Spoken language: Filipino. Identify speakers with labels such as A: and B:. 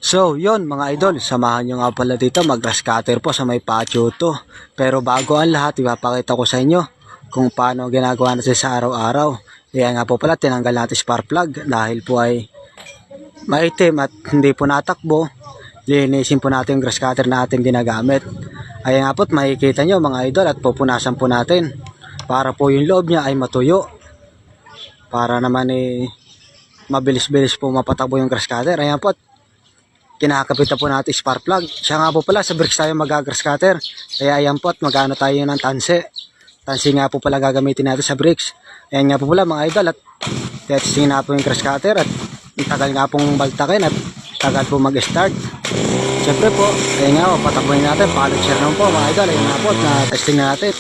A: So, yon mga idol, samahan nyo nga pala dito mag-grass cutter po sa may patio to. Pero bago ang lahat, ipapakita ko sa inyo kung paano ginagawa natin sa araw-araw. Kaya nga po pala, tinanggal natin spark plug dahil po ay maitim at hindi po natakbo. Linisin po natin yung grass cutter na ating ginagamit. Ayan nga po, makikita nyo mga idol at pupunasan po natin para po yung loob niya ay matuyo. Para naman mabilis-bilis po mapatakbo yung grass cutter. Ayan po, kinakapit na po natin spark plug. Siya nga po pala, sa bricks tayo mag-grass cutter. Kaya ayan po, at magano tayo ng tanse. Tanse nga po pala gagamitin natin sa bricks. Ayan nga po pala mga idol, at testing na po yung grass cutter. At tagal nga pong baltakin at tagal po mag-start. Siyempre po, ayan nga po, patakbohin natin. Pilot share naman po mga idol. Ayan nga po, at na testing na natin.